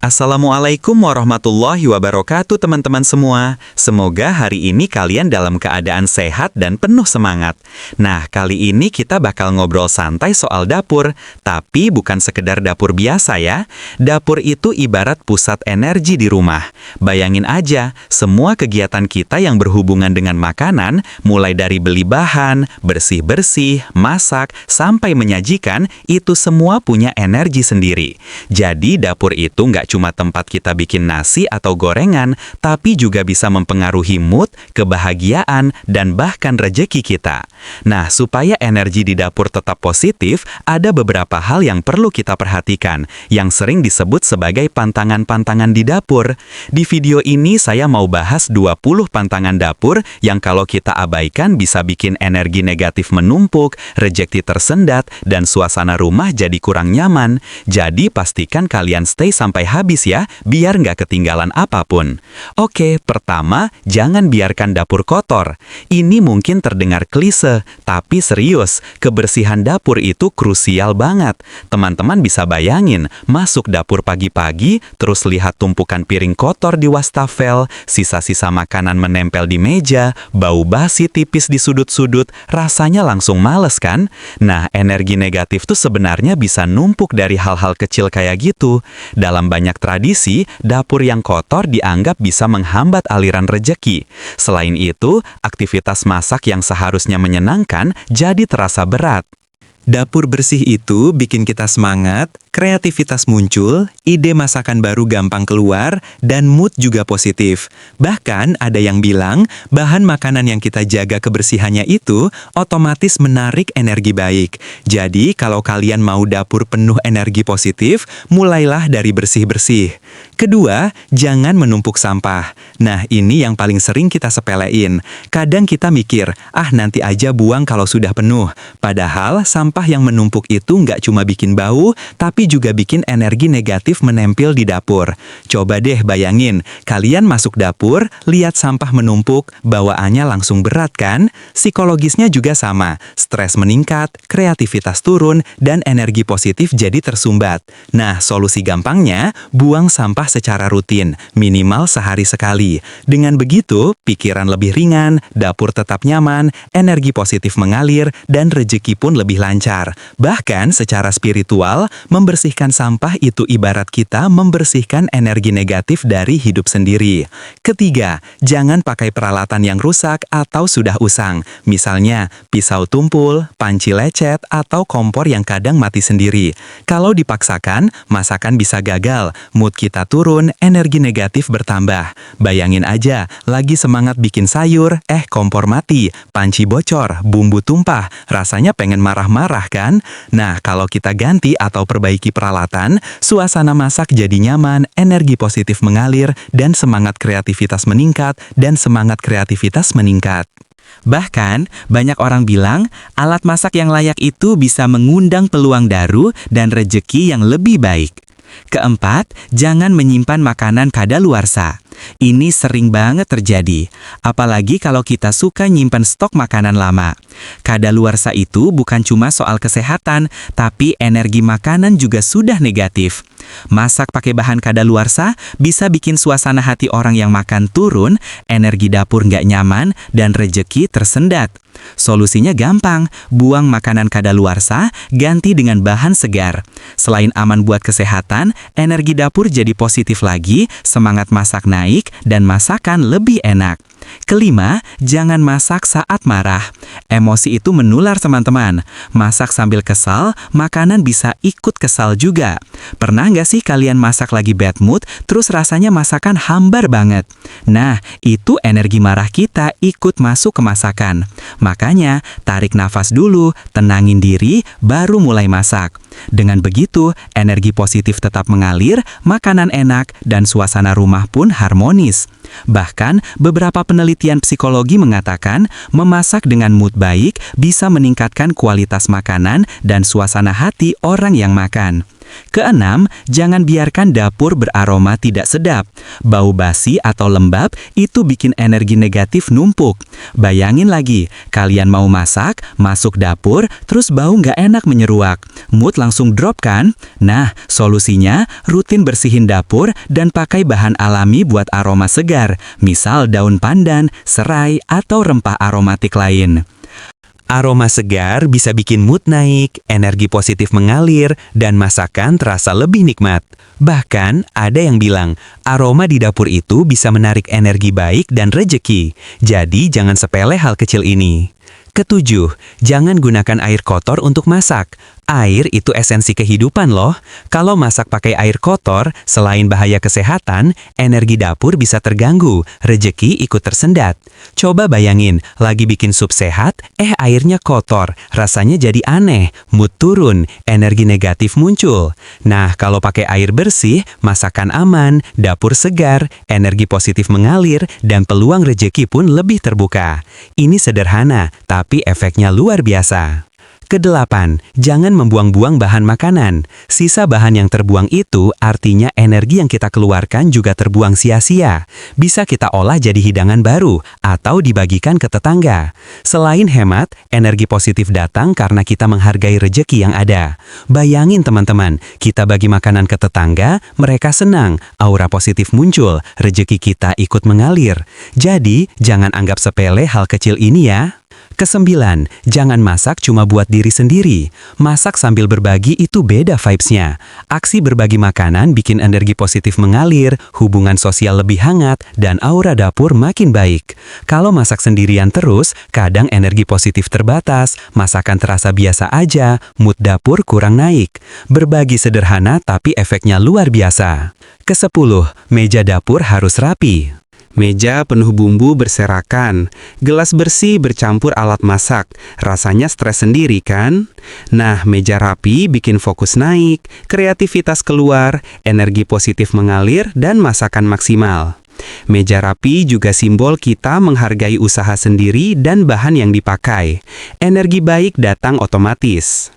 Assalamualaikum warahmatullahi wabarakatuh teman-teman semua. Semoga hari ini kalian dalam keadaan sehat dan penuh semangat. Nah, kali ini kita bakal ngobrol santai soal dapur. Tapi bukan sekedar dapur biasa ya. Dapur itu ibarat pusat energi di rumah. Bayangin aja, semua kegiatan kita yang berhubungan dengan makanan, mulai dari beli bahan, bersih-bersih, masak, sampai menyajikan, itu semua punya energi sendiri. Jadi dapur itu nggak cuma tempat kita bikin nasi atau gorengan, tapi juga bisa mempengaruhi mood, kebahagiaan, dan bahkan rejeki kita. Nah, supaya energi di dapur tetap positif, ada beberapa hal yang perlu kita perhatikan, yang sering disebut sebagai pantangan-pantangan di dapur. Di video ini saya mau bahas 20 pantangan dapur yang kalau kita abaikan bisa bikin energi negatif menumpuk, rejeki tersendat, dan suasana rumah jadi kurang nyaman. Jadi pastikan kalian stay sampai habis ya, biar nggak ketinggalan apapun. Oke, pertama, jangan biarkan dapur kotor. Ini mungkin terdengar klise, tapi serius, kebersihan dapur itu krusial banget. Teman-teman bisa bayangin, masuk dapur pagi-pagi, terus lihat tumpukan piring kotor di wastafel, sisa-sisa makanan menempel di meja, bau basi tipis di sudut-sudut, rasanya langsung males kan? Nah, energi negatif tuh sebenarnya bisa numpuk dari hal-hal kecil kayak gitu. Dalam banyak tradisi, dapur yang kotor dianggap bisa menghambat aliran rejeki. Selain itu, aktivitas masak yang seharusnya menyenangkan jadi terasa berat. Dapur bersih itu bikin kita semangat, kreativitas muncul, ide masakan baru gampang keluar, dan mood juga positif. Bahkan ada yang bilang, bahan makanan yang kita jaga kebersihannya itu otomatis menarik energi baik. Jadi kalau kalian mau dapur penuh energi positif, mulailah dari bersih-bersih. Kedua, jangan menumpuk sampah. Nah, ini yang paling sering kita sepelein. Kadang kita mikir, nanti aja buang kalau sudah penuh. Padahal sampah yang menumpuk itu nggak cuma bikin bau, tapi juga bikin energi negatif menempel di dapur. Coba deh bayangin, kalian masuk dapur, lihat sampah menumpuk, bawaannya langsung berat kan? Psikologisnya juga sama, stres meningkat, kreativitas turun, dan energi positif jadi tersumbat. Nah, solusi gampangnya, buang sampah secara rutin, minimal sehari sekali. Dengan begitu, pikiran lebih ringan, dapur tetap nyaman, energi positif mengalir, dan rejeki pun lebih lancar. Bahkan secara spiritual, membersihkan sampah itu ibarat kita membersihkan energi negatif dari hidup sendiri. Ketiga, jangan pakai peralatan yang rusak atau sudah usang. Misalnya, pisau tumpul, panci lecet, atau kompor yang kadang mati sendiri. Kalau dipaksakan, masakan bisa gagal, mood kita turun, energi negatif bertambah. Bayangin aja, lagi semangat bikin sayur, kompor mati, panci bocor, bumbu tumpah, rasanya pengen marah-marah kan? Nah, kalau kita ganti atau perbaiki peralatan, suasana masak jadi nyaman, energi positif mengalir, dan semangat kreativitas meningkat, Bahkan, banyak orang bilang, alat masak yang layak itu bisa mengundang peluang baru dan rejeki yang lebih baik. Keempat, jangan menyimpan makanan kadaluarsa. Ini sering banget terjadi, apalagi kalau kita suka nyimpan stok makanan lama. Kadaluarsa itu bukan cuma soal kesehatan, tapi energi makanan juga sudah negatif. Masak pakai bahan kadaluarsa bisa bikin suasana hati orang yang makan turun, energi dapur nggak nyaman, dan rejeki tersendat. Solusinya gampang, buang makanan kadaluarsa, ganti dengan bahan segar. Selain aman buat kesehatan, energi dapur jadi positif lagi, semangat masak naik, dan masakan lebih enak. Kelima, jangan masak saat marah. Emosi itu menular teman-teman. Masak sambil kesal, makanan bisa ikut kesal juga. Pernah nggak sih kalian masak lagi bad mood, terus rasanya masakan hambar banget? Nah, itu energi marah kita ikut masuk ke masakan. Makanya, tarik nafas dulu, tenangin diri, baru mulai masak. Dengan begitu, energi positif tetap mengalir, makanan enak, dan suasana rumah pun harmonis. Bahkan, beberapa penelitian psikologi mengatakan, memasak dengan mood baik bisa meningkatkan kualitas makanan dan suasana hati orang yang makan. Keenam, jangan biarkan dapur beraroma tidak sedap. Bau basi atau lembab itu bikin energi negatif numpuk. Bayangin lagi, kalian mau masak, masuk dapur, terus bau nggak enak menyeruak. Mood langsung drop kan? Nah, solusinya rutin bersihin dapur dan pakai bahan alami buat aroma segar, misal daun pandan, serai, atau rempah aromatik lain. Aroma segar bisa bikin mood naik, energi positif mengalir, dan masakan terasa lebih nikmat. Bahkan, ada yang bilang, aroma di dapur itu bisa menarik energi baik dan rejeki. Jadi, jangan sepele hal kecil ini. Ketujuh, jangan gunakan air kotor untuk masak. Air itu esensi kehidupan loh. Kalau masak pakai air kotor, selain bahaya kesehatan, energi dapur bisa terganggu, rejeki ikut tersendat. Coba bayangin, lagi bikin sup sehat, airnya kotor, rasanya jadi aneh, mood turun, energi negatif muncul. Nah, kalau pakai air bersih, masakan aman, dapur segar, energi positif mengalir, dan peluang rejeki pun lebih terbuka. Ini sederhana, tapi efeknya luar biasa. Kedelapan, jangan membuang-buang bahan makanan. Sisa bahan yang terbuang itu artinya energi yang kita keluarkan juga terbuang sia-sia. Bisa kita olah jadi hidangan baru atau dibagikan ke tetangga. Selain hemat, energi positif datang karena kita menghargai rejeki yang ada. Bayangin teman-teman, kita bagi makanan ke tetangga, mereka senang, aura positif muncul, rejeki kita ikut mengalir. Jadi, jangan anggap sepele hal kecil ini ya. Kesembilan, jangan masak cuma buat diri sendiri. Masak sambil berbagi itu beda vibes-nya. Aksi berbagi makanan bikin energi positif mengalir, hubungan sosial lebih hangat, dan aura dapur makin baik. Kalau masak sendirian terus, kadang energi positif terbatas, masakan terasa biasa aja, mood dapur kurang naik. Berbagi sederhana tapi efeknya luar biasa. Kesepuluh, meja dapur harus rapi. Meja penuh bumbu berserakan, gelas bersih bercampur alat masak, rasanya stres sendiri kan? Nah, meja rapi bikin fokus naik, kreativitas keluar, energi positif mengalir, dan masakan maksimal. Meja rapi juga simbol kita menghargai usaha sendiri dan bahan yang dipakai. Energi baik datang otomatis.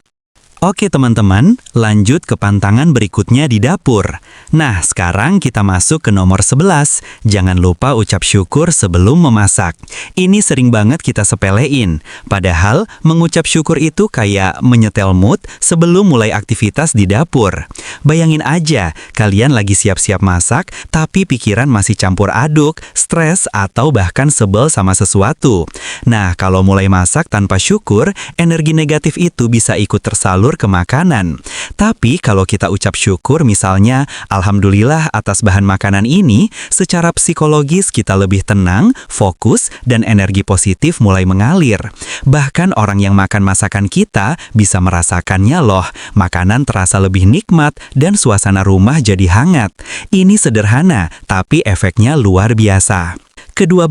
Oke teman-teman, lanjut ke pantangan berikutnya di dapur. Nah, sekarang kita masuk ke nomor 11. Jangan lupa ucap syukur sebelum memasak. Ini sering banget kita sepelein. Padahal, mengucap syukur itu kayak menyetel mood sebelum mulai aktivitas di dapur. Bayangin aja, kalian lagi siap-siap masak, tapi pikiran masih campur aduk, stres, atau bahkan sebel sama sesuatu. Nah, kalau mulai masak tanpa syukur, energi negatif itu bisa ikut tersalur ke makanan. Tapi kalau kita ucap syukur misalnya, alhamdulillah atas bahan makanan ini, secara psikologis kita lebih tenang, fokus, dan energi positif mulai mengalir. Bahkan orang yang makan masakan kita bisa merasakannya loh, makanan terasa lebih nikmat dan suasana rumah jadi hangat. Ini sederhana, tapi efeknya luar biasa. Ke-12,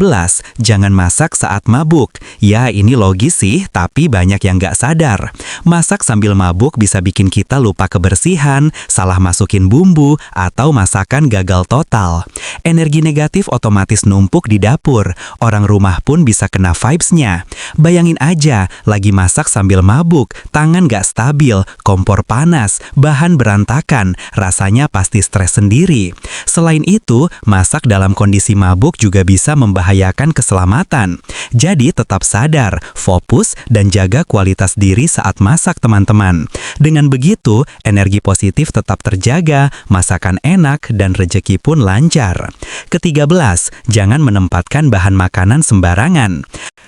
jangan masak saat mabuk. Ya, ini logis sih, tapi banyak yang nggak sadar. Masak sambil mabuk bisa bikin kita lupa kebersihan, salah masukin bumbu, atau masakan gagal total. Energi negatif otomatis numpuk di dapur. Orang rumah pun bisa kena vibes-nya. Bayangin aja, lagi masak sambil mabuk, tangan nggak stabil, kompor panas, bahan berantakan, rasanya pasti stres sendiri. Selain itu, masak dalam kondisi mabuk juga bisa membahayakan keselamatan. Jadi tetap sadar, fokus, dan jaga kualitas diri saat masak teman-teman. Dengan begitu, energi positif tetap terjaga, masakan enak, dan rejeki pun lancar. Ke-13, jangan menempatkan bahan makanan sembarangan.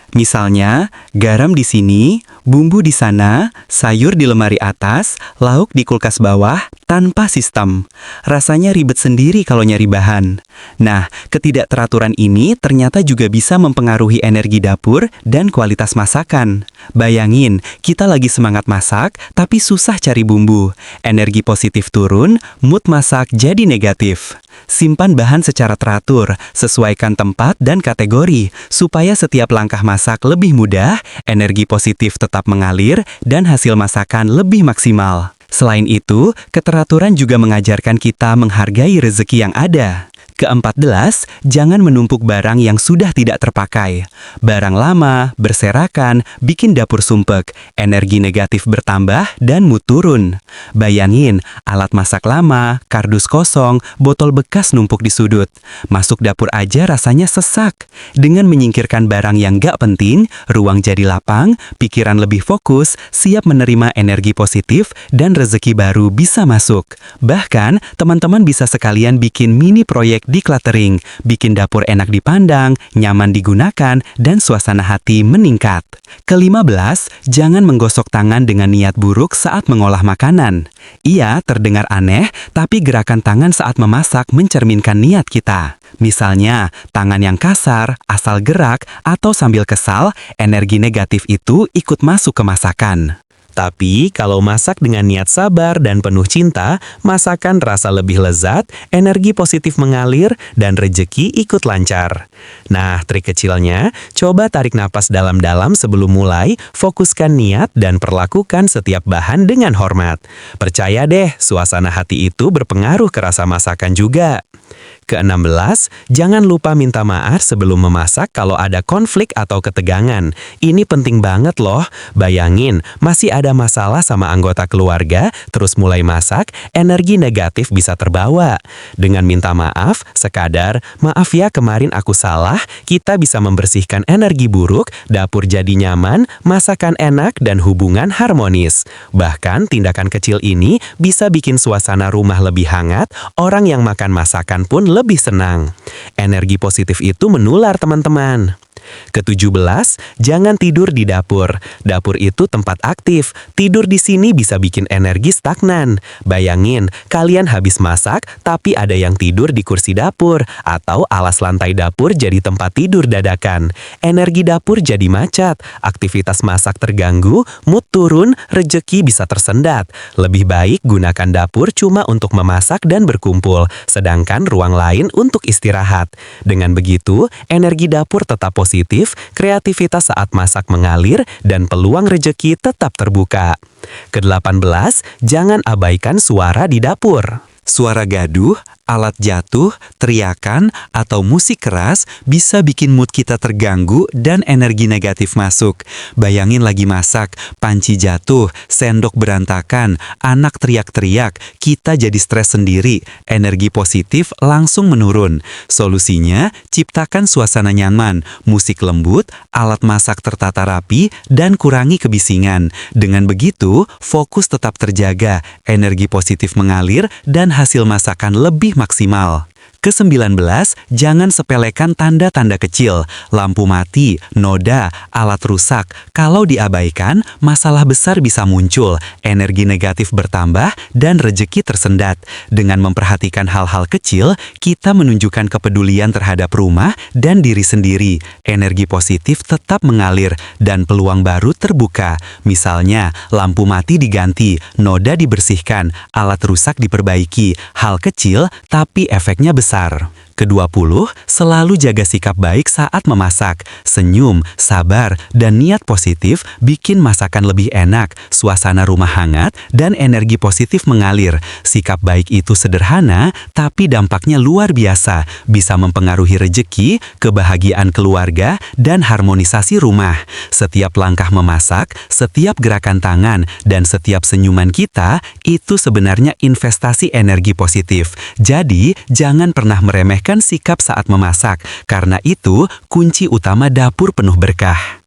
Misalnya, garam di sini, bumbu di sana, sayur di lemari atas, lauk di kulkas bawah, tanpa sistem. Rasanya ribet sendiri kalau nyari bahan. Nah, ketidakteraturan ini ternyata juga bisa mempengaruhi energi dapur dan kualitas masakan. Bayangin, kita lagi semangat masak, tapi susah cari bumbu. Energi positif turun, mood masak jadi negatif. Simpan bahan secara teratur, sesuaikan tempat dan kategori, supaya setiap langkah masak lebih mudah, energi positif tetap mengalir, dan hasil masakan lebih maksimal. Selain itu, keteraturan juga mengajarkan kita menghargai rezeki yang ada. Ke-14, jangan menumpuk barang yang sudah tidak terpakai. Barang lama, berserakan, bikin dapur sumpek, energi negatif bertambah, dan mood turun. Bayangin, alat masak lama, kardus kosong, botol bekas numpuk di sudut. Masuk dapur aja rasanya sesak. Dengan menyingkirkan barang yang gak penting, ruang jadi lapang, pikiran lebih fokus, siap menerima energi positif, dan rezeki baru bisa masuk. Bahkan, teman-teman bisa sekalian bikin mini proyek decluttering, bikin dapur enak dipandang, nyaman digunakan, dan suasana hati meningkat. Ke-15, jangan menggosok tangan dengan niat buruk saat mengolah makanan. Iya, terdengar aneh, tapi gerakan tangan saat memasak mencerminkan niat kita. Misalnya, tangan yang kasar, asal gerak, atau sambil kesal, energi negatif itu ikut masuk ke masakan. Tapi, kalau masak dengan niat sabar dan penuh cinta, masakan rasa lebih lezat, energi positif mengalir, dan rejeki ikut lancar. Nah, trik kecilnya, coba tarik napas dalam-dalam sebelum mulai, fokuskan niat, dan perlakukan setiap bahan dengan hormat. Percaya deh, suasana hati itu berpengaruh ke rasa masakan juga. Ke-16, jangan lupa minta maaf sebelum memasak kalau ada konflik atau ketegangan. Ini penting banget loh. Bayangin, masih ada masalah sama anggota keluarga, terus mulai masak, energi negatif bisa terbawa. Dengan minta maaf, sekadar, maaf ya kemarin aku salah, kita bisa membersihkan energi buruk, dapur jadi nyaman, masakan enak, dan hubungan harmonis. Bahkan, tindakan kecil ini bisa bikin suasana rumah lebih hangat, orang yang makan masakan pun lebih senang. Energi positif itu menular, teman-teman. Ke-17, jangan tidur di dapur. Dapur itu tempat aktif. Tidur di sini bisa bikin energi stagnan. Bayangin, kalian habis masak, tapi ada yang tidur di kursi dapur, atau alas lantai dapur jadi tempat tidur dadakan. Energi dapur jadi macet, aktivitas masak terganggu, mood turun, rejeki bisa tersendat. Lebih baik gunakan dapur cuma untuk memasak dan berkumpul, sedangkan ruang lain untuk istirahat. Dengan begitu, energi dapur tetap positif, kreativitas saat masak mengalir, dan peluang rejeki tetap terbuka. Ke-18, jangan abaikan suara di dapur. Suara gaduh, alat jatuh, teriakan, atau musik keras bisa bikin mood kita terganggu dan energi negatif masuk. Bayangin lagi masak, panci jatuh, sendok berantakan, anak teriak-teriak, kita jadi stres sendiri, energi positif langsung menurun. Solusinya, ciptakan suasana nyaman, musik lembut, alat masak tertata rapi, dan kurangi kebisingan. Dengan begitu, fokus tetap terjaga, energi positif mengalir, dan hasil masakan lebih maksimal. Ke-19, jangan sepelekan tanda-tanda kecil, lampu mati, noda, alat rusak. Kalau diabaikan, masalah besar bisa muncul, energi negatif bertambah, dan rejeki tersendat. Dengan memperhatikan hal-hal kecil, kita menunjukkan kepedulian terhadap rumah dan diri sendiri. Energi positif tetap mengalir, dan peluang baru terbuka. Misalnya, lampu mati diganti, noda dibersihkan, alat rusak diperbaiki. Hal kecil, tapi efeknya besar. Ke-20, selalu jaga sikap baik saat memasak. Senyum, sabar, dan niat positif bikin masakan lebih enak, suasana rumah hangat, dan energi positif mengalir. Sikap baik itu sederhana, tapi dampaknya luar biasa. Bisa mempengaruhi rejeki, kebahagiaan keluarga, dan harmonisasi rumah. Setiap langkah memasak, setiap gerakan tangan, dan setiap senyuman kita, itu sebenarnya investasi energi positif. Jadi, jangan pernah meremehkan sikap saat memasak, karena itu kunci utama dapur penuh berkah.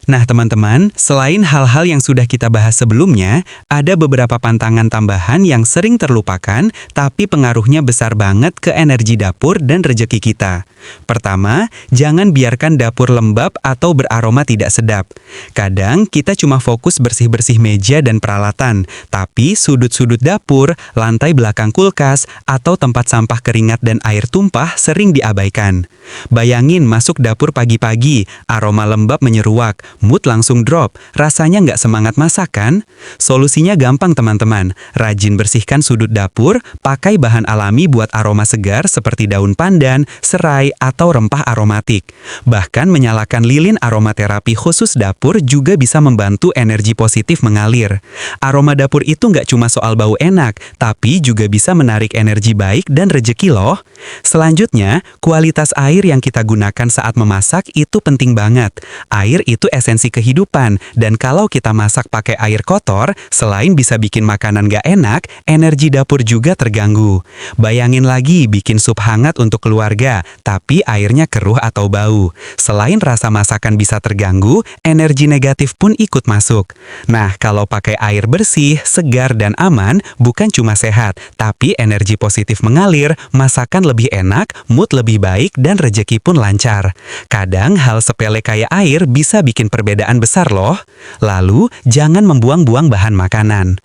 Nah teman-teman, selain hal-hal yang sudah kita bahas sebelumnya, ada beberapa pantangan tambahan yang sering terlupakan, tapi pengaruhnya besar banget ke energi dapur dan rejeki kita. Pertama, jangan biarkan dapur lembab atau beraroma tidak sedap. Kadang kita cuma fokus bersih-bersih meja dan peralatan, tapi sudut-sudut dapur, lantai belakang kulkas, atau tempat sampah keringat dan air tumpah sering diabaikan. Bayangin masuk dapur pagi-pagi, aroma lembab menyeruak, mood langsung drop, rasanya nggak semangat masak kan? Solusinya gampang teman-teman, rajin bersihkan sudut dapur, pakai bahan alami buat aroma segar seperti daun pandan, serai, atau rempah aromatik. Bahkan menyalakan lilin aromaterapi khusus dapur juga bisa membantu energi positif mengalir. Aroma dapur itu nggak cuma soal bau enak, tapi juga bisa menarik energi baik dan rejeki loh. Selanjutnya, kualitas air yang kita gunakan saat memasak itu penting banget. Air itu esensi kehidupan, dan kalau kita masak pakai air kotor, selain bisa bikin makanan gak enak, energi dapur juga terganggu. Bayangin lagi bikin sup hangat untuk keluarga, tapi airnya keruh atau bau. Selain rasa masakan bisa terganggu, energi negatif pun ikut masuk. Nah, kalau pakai air bersih, segar, dan aman, bukan cuma sehat, tapi energi positif mengalir, masakan lebih enak, mood lebih baik, dan rejeki pun lancar. Kadang hal sepele kayak air bisa bikin perbedaan besar loh. Lalu, jangan membuang-buang bahan makanan.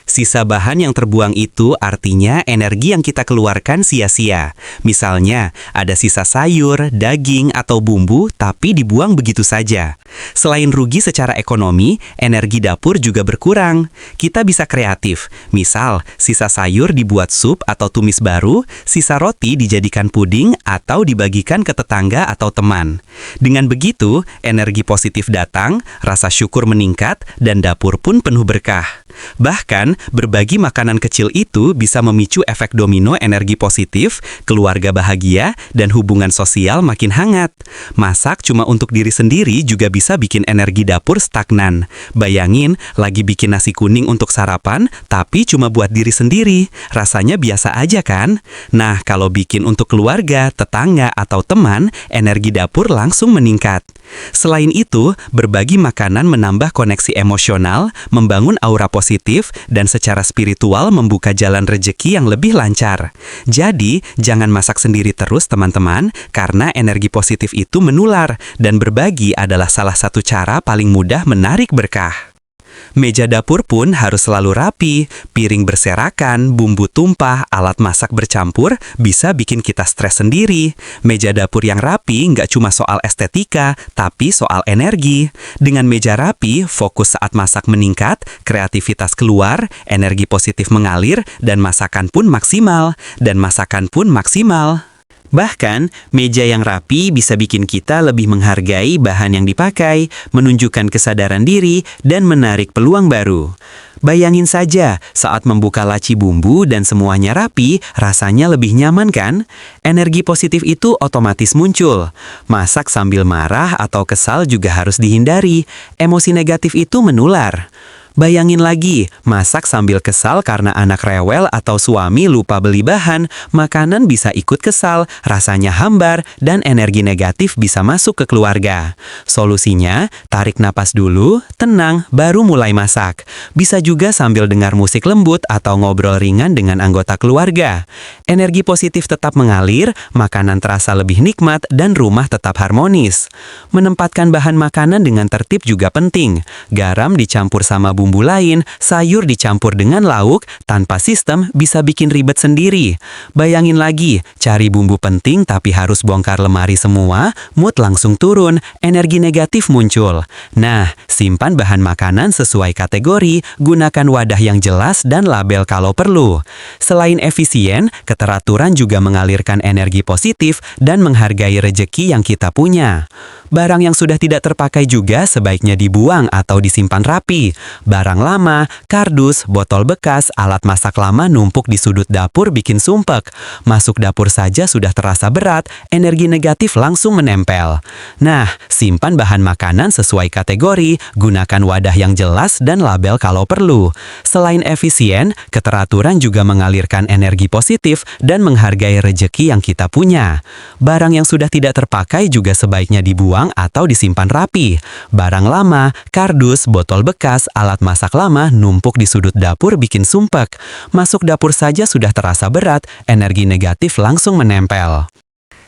Sisa bahan yang terbuang itu artinya energi yang kita keluarkan sia-sia. Misalnya, ada sisa sayur, daging, atau bumbu, tapi dibuang begitu saja. Selain rugi secara ekonomi, energi dapur juga berkurang. Kita bisa kreatif. Misal, sisa sayur dibuat sup atau tumis baru, sisa roti dijadikan puding, atau dibagikan ke tetangga atau teman. Dengan begitu, energi positif datang, rasa syukur meningkat, dan dapur pun penuh berkah. Bahkan, berbagi makanan kecil itu bisa memicu efek domino energi positif, keluarga bahagia, dan hubungan sosial makin hangat. Masak cuma untuk diri sendiri juga bisa bikin energi dapur stagnan. Bayangin, lagi bikin nasi kuning untuk sarapan, tapi cuma buat diri sendiri. Rasanya biasa aja kan? Nah, kalau bikin untuk keluarga, tetangga, atau teman, energi dapur langsung meningkat. Selain itu, berbagi makanan menambah koneksi emosional, membangun aura positif, dan secara spiritual membuka jalan rejeki yang lebih lancar. Jadi, jangan masak sendiri terus teman-teman, karena energi positif itu menular, dan berbagi adalah salah satu cara paling mudah menarik berkah. Meja dapur pun harus selalu rapi, piring berserakan, bumbu tumpah, alat masak bercampur, bisa bikin kita stres sendiri. Meja dapur yang rapi nggak cuma soal estetika, tapi soal energi. Dengan meja rapi, fokus saat masak meningkat, kreativitas keluar, energi positif mengalir, dan masakan pun maksimal. Bahkan, meja yang rapi bisa bikin kita lebih menghargai bahan yang dipakai, menunjukkan kesadaran diri, dan menarik peluang baru. Bayangin saja, saat membuka laci bumbu dan semuanya rapi, rasanya lebih nyaman kan? Energi positif itu otomatis muncul. Masak sambil marah atau kesal juga harus dihindari. Emosi negatif itu menular. Bayangin lagi, masak sambil kesal karena anak rewel atau suami lupa beli bahan, makanan bisa ikut kesal, rasanya hambar, dan energi negatif bisa masuk ke keluarga. Solusinya, tarik napas dulu, tenang, baru mulai masak. Bisa juga sambil dengar musik lembut atau ngobrol ringan dengan anggota keluarga. Energi positif tetap mengalir, makanan terasa lebih nikmat, dan rumah tetap harmonis. Menempatkan bahan makanan dengan tertib juga penting. Garam dicampur sama bumbu lain, sayur dicampur dengan lauk, tanpa sistem bisa bikin ribet sendiri. Bayangin lagi, cari bumbu penting tapi harus bongkar lemari semua, mood langsung turun, energi negatif muncul. Nah, simpan bahan makanan sesuai kategori, gunakan wadah yang jelas dan label kalau perlu. Selain efisien, keteraturan juga mengalirkan energi positif dan menghargai rejeki yang kita punya. Barang yang sudah tidak terpakai juga sebaiknya dibuang atau disimpan rapi. Barang lama, kardus, botol bekas, alat masak lama numpuk di sudut dapur bikin sumpek. Masuk dapur saja sudah terasa berat, energi negatif langsung menempel. Nah, simpan bahan makanan sesuai kategori, gunakan wadah yang jelas dan label kalau perlu. Selain efisien, keteraturan juga mengalirkan energi positif dan menghargai rejeki yang kita punya. Barang yang sudah tidak terpakai juga sebaiknya dibuang atau disimpan rapi. Barang lama, kardus, botol bekas, alat masak lama numpuk di sudut dapur bikin sumpek. Masuk dapur saja sudah terasa berat, energi negatif langsung menempel.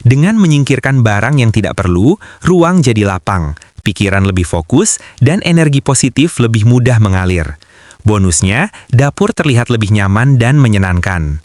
Dengan menyingkirkan barang yang tidak perlu, ruang jadi lapang, pikiran lebih fokus, dan energi positif lebih mudah mengalir. Bonusnya, dapur terlihat lebih nyaman dan menyenangkan.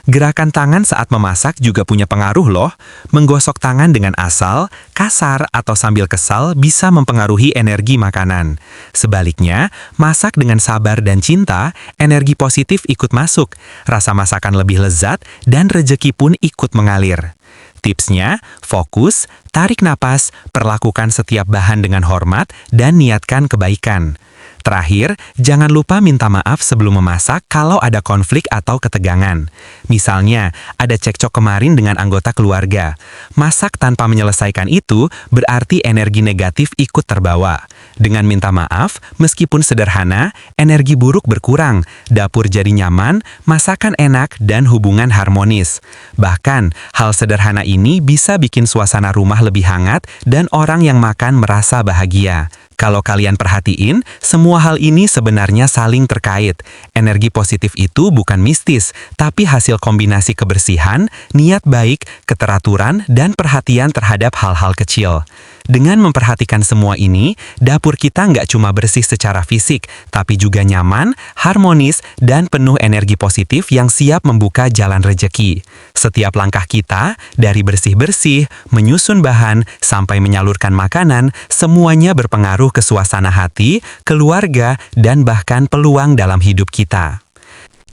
Gerakan tangan saat memasak juga punya pengaruh loh. Menggosok tangan dengan asal, kasar, atau sambil kesal bisa mempengaruhi energi makanan. Sebaliknya, masak dengan sabar dan cinta, energi positif ikut masuk, rasa masakan lebih lezat, dan rejeki pun ikut mengalir. Tipsnya, fokus, tarik napas, perlakukan setiap bahan dengan hormat, dan niatkan kebaikan. Terakhir, jangan lupa minta maaf sebelum memasak kalau ada konflik atau ketegangan. Misalnya, ada cekcok kemarin dengan anggota keluarga. Masak tanpa menyelesaikan itu berarti energi negatif ikut terbawa. Dengan minta maaf, meskipun sederhana, energi buruk berkurang, dapur jadi nyaman, masakan enak, dan hubungan harmonis. Bahkan, hal sederhana ini bisa bikin suasana rumah lebih hangat dan orang yang makan merasa bahagia. Kalau kalian perhatiin, semua hal ini sebenarnya saling terkait. Energi positif itu bukan mistis, tapi hasil kombinasi kebersihan, niat baik, keteraturan, dan perhatian terhadap hal-hal kecil. Dengan memperhatikan semua ini, dapur kita nggak cuma bersih secara fisik, tapi juga nyaman, harmonis, dan penuh energi positif yang siap membuka jalan rejeki. Setiap langkah kita, dari bersih-bersih, menyusun bahan, sampai menyalurkan makanan, semuanya berpengaruh ke suasana hati, keluarga, dan bahkan peluang dalam hidup kita.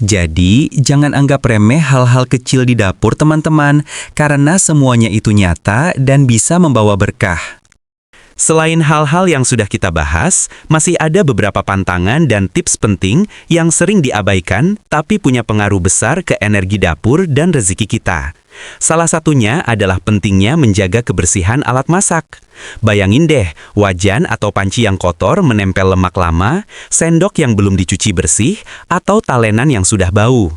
Jadi, jangan anggap remeh hal-hal kecil di dapur teman-teman, karena semuanya itu nyata dan bisa membawa berkah. Selain hal-hal yang sudah kita bahas, masih ada beberapa pantangan dan tips penting yang sering diabaikan tapi punya pengaruh besar ke energi dapur dan rezeki kita. Salah satunya adalah pentingnya menjaga kebersihan alat masak. Bayangin deh, wajan atau panci yang kotor menempel lemak lama, sendok yang belum dicuci bersih, atau talenan yang sudah bau.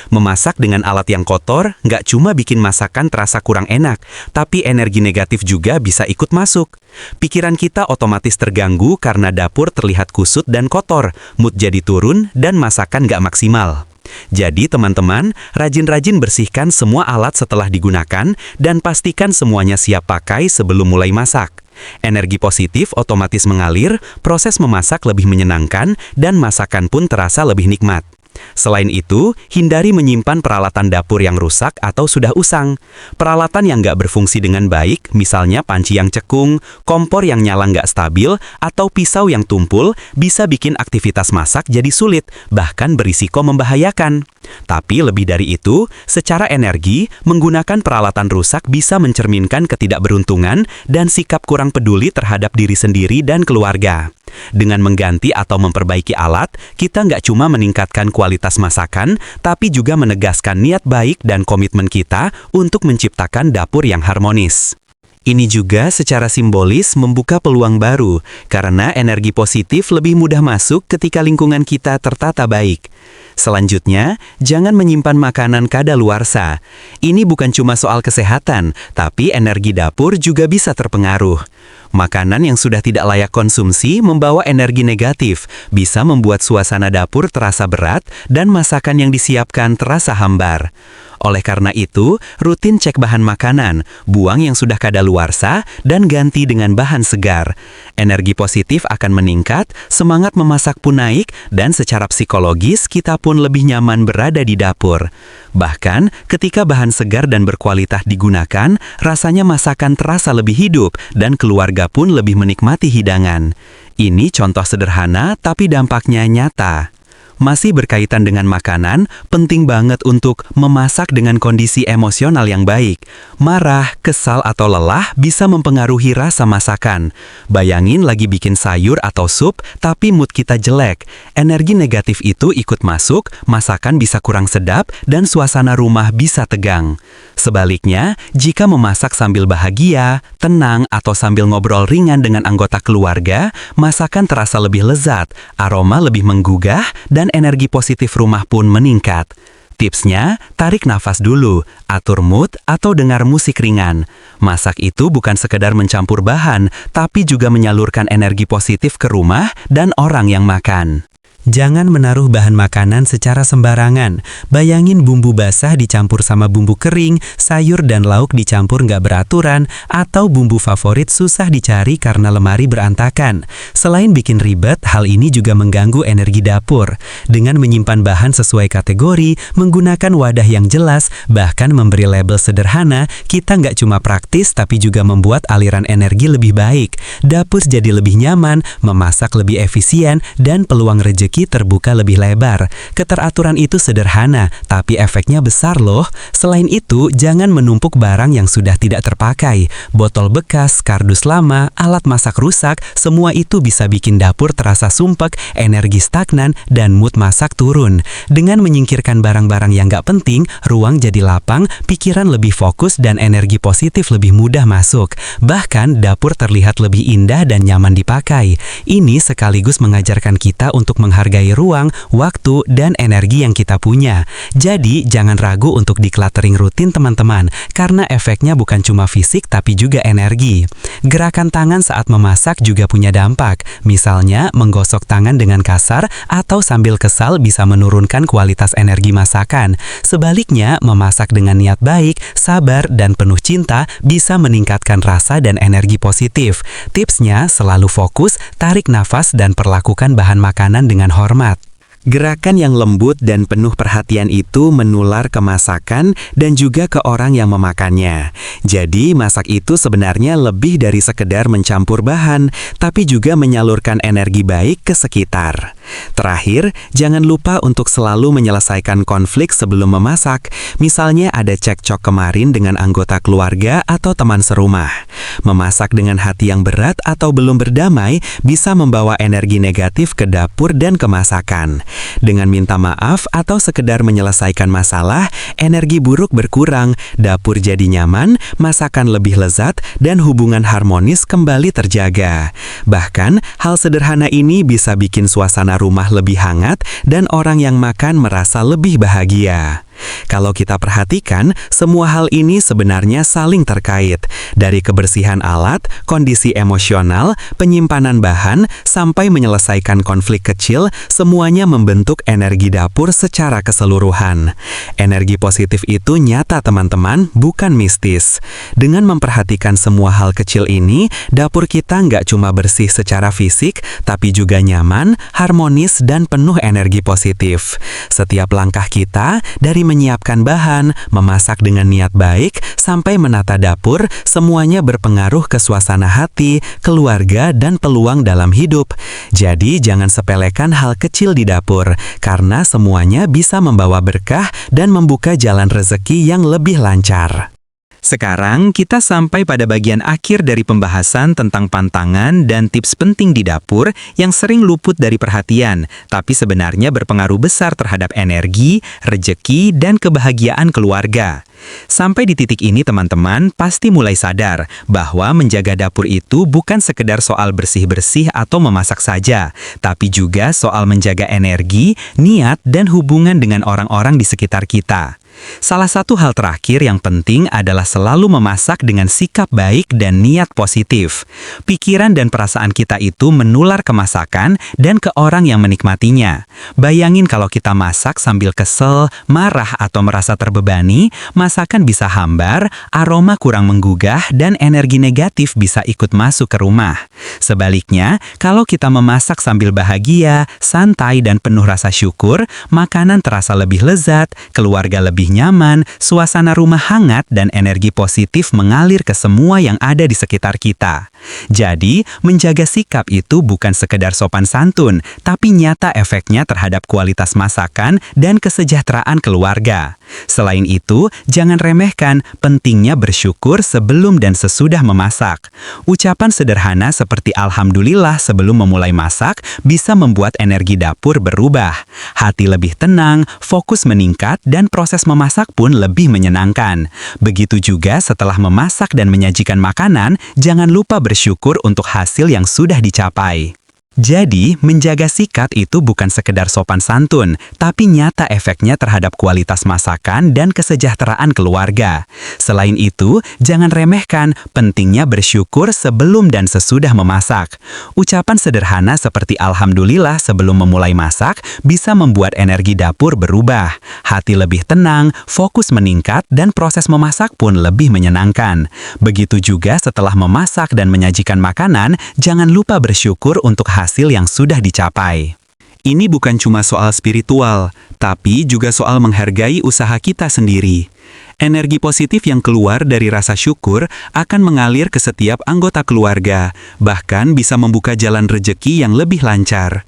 Memasak dengan alat yang kotor nggak cuma bikin masakan terasa kurang enak, tapi energi negatif juga bisa ikut masuk. Pikiran kita otomatis terganggu karena dapur terlihat kusut dan kotor, mood jadi turun, dan masakan nggak maksimal. Jadi teman-teman, rajin-rajin bersihkan semua alat setelah digunakan dan pastikan semuanya siap pakai sebelum mulai masak. Energi positif otomatis mengalir, proses memasak lebih menyenangkan, dan masakan pun terasa lebih nikmat. Selain itu, hindari menyimpan peralatan dapur yang rusak atau sudah usang. Peralatan yang nggak berfungsi dengan baik, misalnya panci yang cekung, kompor yang nyala nggak stabil, atau pisau yang tumpul, bisa bikin aktivitas masak jadi sulit, bahkan berisiko membahayakan. Tapi lebih dari itu, secara energi, menggunakan peralatan rusak bisa mencerminkan ketidakberuntungan dan sikap kurang peduli terhadap diri sendiri dan keluarga. Dengan mengganti atau memperbaiki alat, kita nggak cuma meningkatkan kualitas masakan, tapi juga menegaskan niat baik dan komitmen kita untuk menciptakan dapur yang harmonis. Ini juga secara simbolis membuka peluang baru, karena energi positif lebih mudah masuk ketika lingkungan kita tertata baik. Selanjutnya, jangan menyimpan makanan kadaluarsa. Ini bukan cuma soal kesehatan, tapi energi dapur juga bisa terpengaruh. Makanan yang sudah tidak layak konsumsi membawa energi negatif, bisa membuat suasana dapur terasa berat dan masakan yang disiapkan terasa hambar. Oleh karena itu, rutin cek bahan makanan, buang yang sudah kadaluarsa, dan ganti dengan bahan segar. Energi positif akan meningkat, semangat memasak pun naik, dan secara psikologis kita pun lebih nyaman berada di dapur. Bahkan, ketika bahan segar dan berkualitas digunakan, rasanya masakan terasa lebih hidup, dan keluarga pun lebih menikmati hidangan. Ini contoh sederhana, tapi dampaknya nyata. Masih berkaitan dengan makanan, penting banget untuk memasak dengan kondisi emosional yang baik. Marah, kesal, atau lelah bisa mempengaruhi rasa masakan. Bayangin lagi bikin sayur atau sup, tapi mood kita jelek. Energi negatif itu ikut masuk, masakan bisa kurang sedap, dan suasana rumah bisa tegang. Sebaliknya, jika memasak sambil bahagia, tenang, atau sambil ngobrol ringan dengan anggota keluarga, masakan terasa lebih lezat, aroma lebih menggugah, dan energi positif rumah pun meningkat. Tipsnya, tarik nafas dulu, atur mood, atau dengar musik ringan. Masak itu bukan sekedar mencampur bahan, tapi juga menyalurkan energi positif ke rumah dan orang yang makan. Jangan menaruh bahan makanan secara sembarangan. Bayangin bumbu basah dicampur sama bumbu kering, sayur dan lauk dicampur nggak beraturan, atau bumbu favorit susah dicari karena lemari berantakan. Selain bikin ribet, hal ini juga mengganggu energi dapur. Dengan menyimpan bahan sesuai kategori, menggunakan wadah yang jelas, bahkan memberi label sederhana, kita nggak cuma praktis tapi juga membuat aliran energi lebih baik. Dapur jadi lebih nyaman, memasak lebih efisien, dan peluang rezeki terbuka lebih lebar. Keteraturan itu sederhana, tapi efeknya besar loh. Selain itu, jangan menumpuk barang yang sudah tidak terpakai. Botol bekas, kardus lama, alat masak rusak, semua itu bisa bikin dapur terasa sumpek, energi stagnan, dan mood masak turun. Dengan menyingkirkan barang-barang yang nggak penting, ruang jadi lapang, pikiran lebih fokus, dan energi positif lebih mudah masuk. Bahkan, dapur terlihat lebih indah dan nyaman dipakai. Ini sekaligus mengajarkan kita untuk menghargai ruang, waktu, dan energi yang kita punya. Jadi, jangan ragu untuk decluttering rutin teman-teman, karena efeknya bukan cuma fisik tapi juga energi. Gerakan tangan saat memasak juga punya dampak. Misalnya, menggosok tangan dengan kasar atau sambil kesal bisa menurunkan kualitas energi masakan. Sebaliknya, memasak dengan niat baik, sabar, dan penuh cinta bisa meningkatkan rasa dan energi positif. Tipsnya, selalu fokus, tarik nafas, dan perlakukan bahan makanan dengan hormat. Gerakan yang lembut dan penuh perhatian itu menular ke masakan dan juga ke orang yang memakannya. Jadi, masak itu sebenarnya lebih dari sekedar mencampur bahan, tapi juga menyalurkan energi baik ke sekitar. Terakhir, jangan lupa untuk selalu menyelesaikan konflik sebelum memasak. Misalnya ada cekcok kemarin dengan anggota keluarga atau teman serumah. Memasak dengan hati yang berat atau belum berdamai bisa membawa energi negatif ke dapur dan ke masakan. Dengan minta maaf atau sekedar menyelesaikan masalah, energi buruk berkurang, dapur jadi nyaman, masakan lebih lezat, dan hubungan harmonis kembali terjaga. Bahkan, hal sederhana ini bisa bikin suasana rumah lebih hangat dan orang yang makan merasa lebih bahagia. Kalau kita perhatikan, semua hal ini sebenarnya saling terkait. Dari kebersihan alat, kondisi emosional, penyimpanan bahan, sampai menyelesaikan konflik kecil, semuanya membentuk energi dapur secara keseluruhan. Energi positif itu nyata teman-teman, bukan mistis. Dengan memperhatikan semua hal kecil ini, dapur kita nggak cuma bersih secara fisik, tapi juga nyaman, harmonis, dan penuh energi positif. Setiap langkah kita, dari menyiapkan bahan, memasak dengan niat baik, sampai menata dapur, semuanya berpengaruh ke suasana hati, keluarga, dan peluang dalam hidup. Jadi, jangan sepelekan hal kecil di dapur, karena semuanya bisa membawa berkah dan membuka jalan rezeki yang lebih lancar. Sekarang kita sampai pada bagian akhir dari pembahasan tentang pantangan dan tips penting di dapur yang sering luput dari perhatian, tapi sebenarnya berpengaruh besar terhadap energi, rejeki, dan kebahagiaan keluarga. Sampai di titik ini teman-teman pasti mulai sadar bahwa menjaga dapur itu bukan sekedar soal bersih-bersih atau memasak saja, tapi juga soal menjaga energi, niat, dan hubungan dengan orang-orang di sekitar kita. Salah satu hal terakhir yang penting adalah selalu memasak dengan sikap baik dan niat positif. Pikiran dan perasaan kita itu menular ke masakan dan ke orang yang menikmatinya. Bayangin kalau kita masak sambil kesel, marah, atau merasa terbebani, masakan bisa hambar, aroma kurang menggugah, dan energi negatif bisa ikut masuk ke rumah. Sebaliknya, kalau kita memasak sambil bahagia, santai, dan penuh rasa syukur, makanan terasa lebih lezat, keluarga lebih nyaman, suasana rumah hangat, dan energi positif mengalir ke semua yang ada di sekitar kita. Jadi, menjaga sikap itu bukan sekedar sopan santun, tapi nyata efeknya terhadap kualitas masakan dan kesejahteraan keluarga. Selain itu, jangan remehkan pentingnya bersyukur sebelum dan sesudah memasak. Ucapan sederhana seperti Alhamdulillah sebelum memulai masak bisa membuat energi dapur berubah. Hati lebih tenang, fokus meningkat, dan proses memasak pun lebih menyenangkan. Begitu juga setelah memasak dan menyajikan makanan, jangan lupa bersyukur untuk hasil yang sudah dicapai. Jadi, menjaga sikat itu bukan sekedar sopan santun, tapi nyata efeknya terhadap kualitas masakan dan kesejahteraan keluarga. Selain itu, jangan remehkan pentingnya bersyukur sebelum dan sesudah memasak. Ucapan sederhana seperti Alhamdulillah sebelum memulai masak bisa membuat energi dapur berubah. Hati lebih tenang, fokus meningkat, dan proses memasak pun lebih menyenangkan. Begitu juga setelah memasak dan menyajikan makanan, jangan lupa bersyukur untuk hasil yang sudah dicapai. Ini bukan cuma soal spiritual, tapi juga soal menghargai usaha kita sendiri. Energi positif yang keluar dari rasa syukur akan mengalir ke setiap anggota keluarga, bahkan bisa membuka jalan rejeki yang lebih lancar.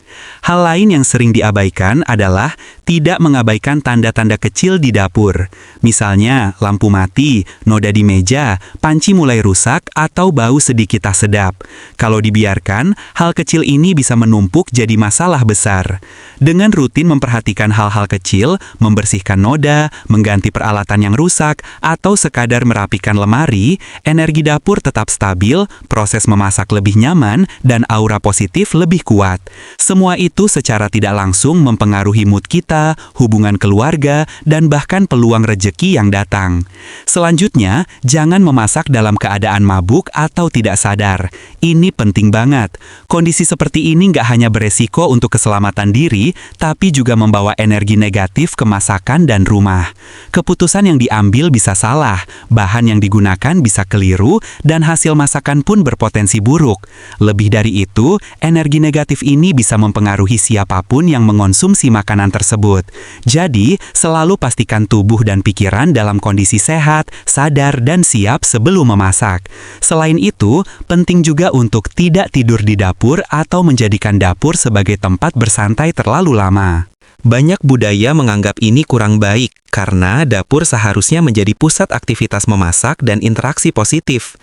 Hal lain yang sering diabaikan adalah tidak mengabaikan tanda-tanda kecil di dapur. Misalnya, lampu mati, noda di meja, panci mulai rusak, atau bau sedikit tak sedap. Kalau dibiarkan, hal kecil ini bisa menumpuk jadi masalah besar. Dengan rutin memperhatikan hal-hal kecil, membersihkan noda, mengganti peralatan yang rusak, atau sekadar merapikan lemari, energi dapur tetap stabil, proses memasak lebih nyaman, dan aura positif lebih kuat. Semua itu secara tidak langsung mempengaruhi mood kita, hubungan keluarga, dan bahkan peluang rejeki yang datang. Selanjutnya, jangan memasak dalam keadaan mabuk atau tidak sadar. Ini penting banget. Kondisi seperti ini nggak hanya beresiko untuk keselamatan diri, tapi juga membawa energi negatif ke masakan dan rumah. Keputusan yang diambil bisa salah, bahan yang digunakan bisa keliru, dan hasil masakan pun berpotensi buruk. Lebih dari itu, energi negatif ini bisa mempengaruhi siapapun yang mengonsumsi makanan tersebut. Jadi, selalu pastikan tubuh dan pikiran dalam kondisi sehat, sadar, dan siap sebelum memasak. Selain itu, penting juga untuk tidak tidur di dapur atau menjadikan dapur sebagai tempat bersantai terlalu lama. Banyak budaya menganggap ini kurang baik karena dapur seharusnya menjadi pusat aktivitas memasak dan interaksi positif.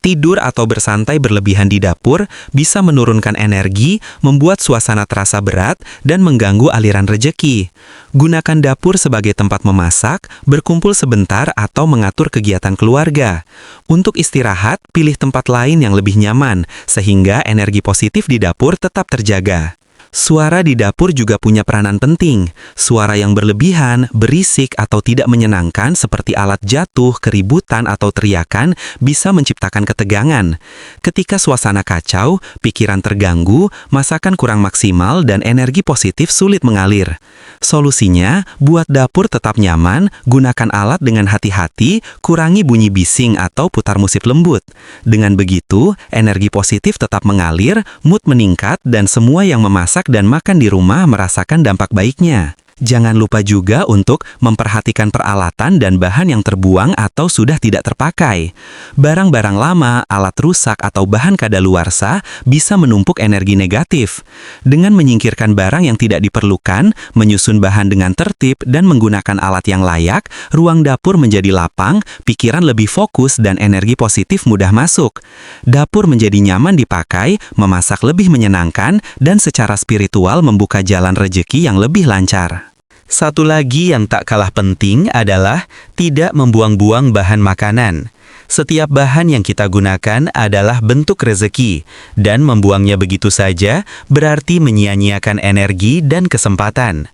Tidur atau bersantai berlebihan di dapur bisa menurunkan energi, membuat suasana terasa berat, dan mengganggu aliran rejeki. Gunakan dapur sebagai tempat memasak, berkumpul sebentar, atau mengatur kegiatan keluarga. Untuk istirahat, pilih tempat lain yang lebih nyaman, sehingga energi positif di dapur tetap terjaga. Suara di dapur juga punya peranan penting. Suara yang berlebihan, berisik, atau tidak menyenangkan seperti alat jatuh, keributan, atau teriakan bisa menciptakan ketegangan. Ketika suasana kacau, pikiran terganggu, masakan kurang maksimal, dan energi positif sulit mengalir. Solusinya, buat dapur tetap nyaman, gunakan alat dengan hati-hati, kurangi bunyi bising atau putar musik lembut. Dengan begitu, energi positif tetap mengalir, mood meningkat, dan semua yang memasak dan makan di rumah merasakan dampak baiknya. Jangan lupa juga untuk memperhatikan peralatan dan bahan yang terbuang atau sudah tidak terpakai. Barang-barang lama, alat rusak, atau bahan kadaluarsa bisa menumpuk energi negatif. Dengan menyingkirkan barang yang tidak diperlukan, menyusun bahan dengan tertib, dan menggunakan alat yang layak, ruang dapur menjadi lapang, pikiran lebih fokus, dan energi positif mudah masuk. Dapur menjadi nyaman dipakai, memasak lebih menyenangkan, dan secara spiritual membuka jalan rejeki yang lebih lancar. Satu lagi yang tak kalah penting adalah tidak membuang-buang bahan makanan. Setiap bahan yang kita gunakan adalah bentuk rezeki, dan membuangnya begitu saja berarti menyia-nyiakan energi dan kesempatan.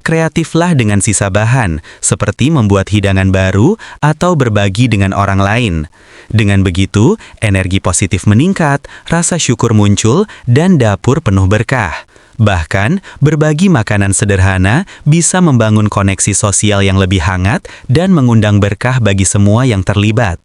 Kreatiflah dengan sisa bahan, seperti membuat hidangan baru atau berbagi dengan orang lain. Dengan begitu, energi positif meningkat, rasa syukur muncul, dan dapur penuh berkah. Bahkan, berbagi makanan sederhana bisa membangun koneksi sosial yang lebih hangat dan mengundang berkah bagi semua yang terlibat.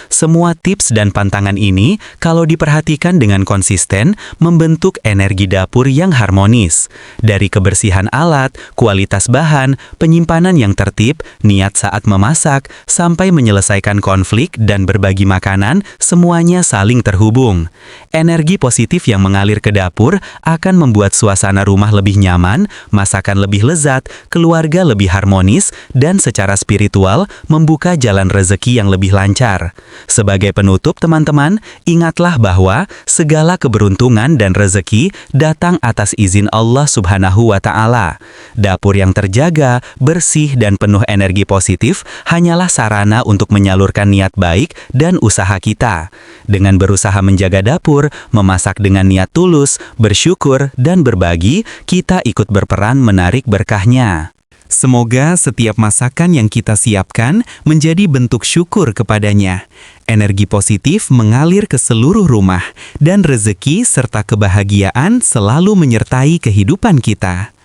Semua tips dan pantangan ini, kalau diperhatikan dengan konsisten, membentuk energi dapur yang harmonis. Dari kebersihan alat, kualitas bahan, penyimpanan yang tertib, niat saat memasak, sampai menyelesaikan konflik dan berbagi makanan, semuanya saling terhubung. Energi positif yang mengalir ke dapur akan membuat suasana rumah lebih nyaman, masakan lebih lezat, keluarga lebih harmonis, dan secara spiritual membuka jalan rezeki yang lebih lancar. besar. Sebagai penutup teman-teman, ingatlah bahwa segala keberuntungan dan rezeki datang atas izin Allah Subhanahu wa Ta'ala. Dapur yang terjaga, bersih dan penuh energi positif hanyalah sarana untuk menyalurkan niat baik dan usaha kita. Dengan berusaha menjaga dapur, memasak dengan niat tulus, bersyukur dan berbagi, kita ikut berperan menarik berkahnya. Semoga setiap masakan yang kita siapkan menjadi bentuk syukur kepadanya. Energi positif mengalir ke seluruh rumah, dan rezeki serta kebahagiaan selalu menyertai kehidupan kita.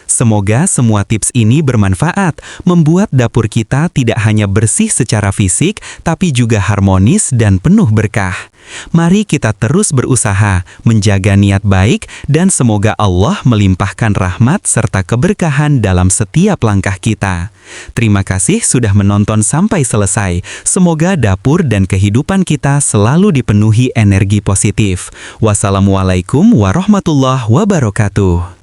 Semoga semua tips ini bermanfaat, membuat dapur kita tidak hanya bersih secara fisik, tapi juga harmonis dan penuh berkah. Mari kita terus berusaha, menjaga niat baik, dan semoga Allah melimpahkan rahmat serta keberkahan dalam setiap langkah kita. Terima kasih sudah menonton sampai selesai. Semoga dapur dan kehidupan kita selalu dipenuhi energi positif. Wassalamualaikum warahmatullahi wabarakatuh.